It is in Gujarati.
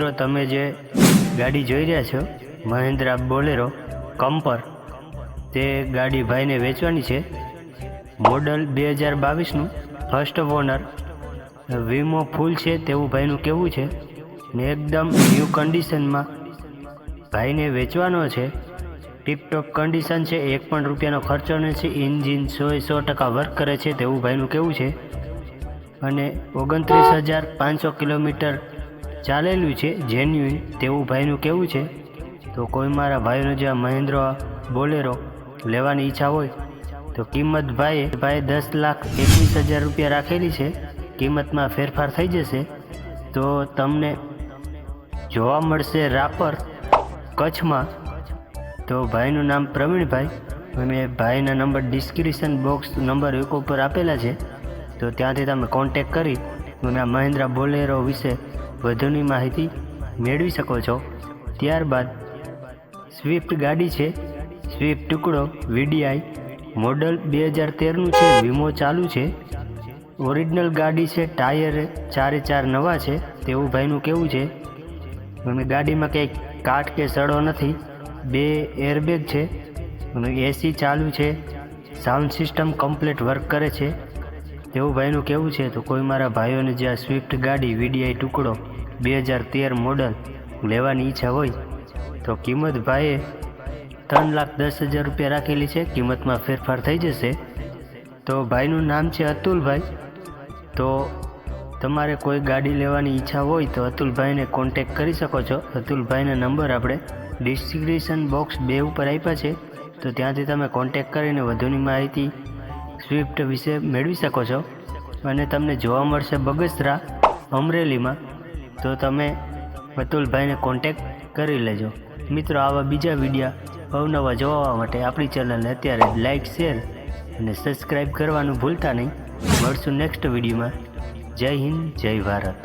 મિત્રો તમે જે ગાડી જોઈ રહ્યા છો મહિન્દ્રા બોલેરો કમ્પર, તે ગાડી ભાઈને વેચવાની છે. મોડલ 2022નું, ફર્સ્ટ ઓનર, વીમો ફૂલ છે તેવું ભાઈનું કહેવું છે ને એકદમ ન્યૂ કન્ડિશનમાં ભાઈને વેચવાનો છે. ટીપટોપ કન્ડિશન છે, એક પણ રૂપિયાનો ખર્ચો નથી. એન્જિન 100% વર્ક કરે છે તેવું ભાઈનું કહેવું છે અને 29,500 કિલોમીટર ચાલેલું છે, જેન્યુઇન તેવું ભાઈનું કહેવું છે. તો કોઈ મારા ભાઈનો જે મહિન્દ્રા બોલેરો લેવાની ઈચ્છા હોય તો કિંમત ભાઈએ 10,21,000 રૂપિયા રાખેલી છે. કિંમતમાં ફેરફાર થઈ જશે. તો તમને જોવા મળશે રાપર, કચ્છમાં. તો ભાઈનું નામ પ્રવીણભાઈ, અને ભાઈના નંબર ડિસ્ક્રિપ્શન બોક્સ નંબર એક ઉપર આપેલા છે. તો ત્યાંથી તમે કોન્ટેક કરી અને મહિન્દ્રા બોલેરો વિશે વધુની માહિતી મેળવી શકો છો. ત્યારબાદ સ્વિફ્ટ ગાડી છે, સ્વિફ્ટ ટુકડો VDI, મોડલ 2013નું છે, વીમો ચાલુ છે, ઓરિજિનલ ગાડી છે, ટાયર 4 નવા છે તેવું ભાઈનું કહેવું છે. અને ગાડીમાં કંઈક કાટ કે સડો નથી. 2 એરબેગ છે અને AC ચાલુ છે. સાઉન્ડ સિસ્ટમ કમ્પ્લીટ વર્ક કરે છે તેવું ભાઈનું કહેવું છે. તો કોઈ મારા ભાઈઓને જે આ સ્વિફ્ટ ગાડી VDI ટુકડો 2013 મોડલ લેવાની ઈચ્છા હોય તો કિંમત ભાઈએ 3,10,000 રૂપિયા રાખેલી છે. કિંમતમાં ફેરફાર થઈ જશે. તો ભાઈનું નામ છે અતુલભાઈ. તો તમારે કોઈ ગાડી લેવાની ઈચ્છા હોય તો અતુલભાઈને કોન્ટેક કરી શકો છો. અતુલભાઈના નંબર આપણે ડિસ્ક્રિપ્શન બોક્સ 2 ઉપર આપ્યા છે. તો ત્યાંથી તમે કોન્ટેક કરીને વધુની માહિતી સ્વિફ્ટ વિશે મેળવી શકો છો. અને તમને જોવા મળશે બગસરા, અમરેલીમાં. તો તમે અતુલભાઈને કોન્ટેક કરી લેજો. મિત્રો, આવા બીજા વિડીયા અવનવા જોવા માટે આપણી ચેનલને અત્યારે લાઇક, શેર અને સબસ્ક્રાઈબ કરવાનું ભૂલતા નહીં. મળશું નેક્સ્ટ વિડીયોમાં. જય હિન્દ, જય ભારત.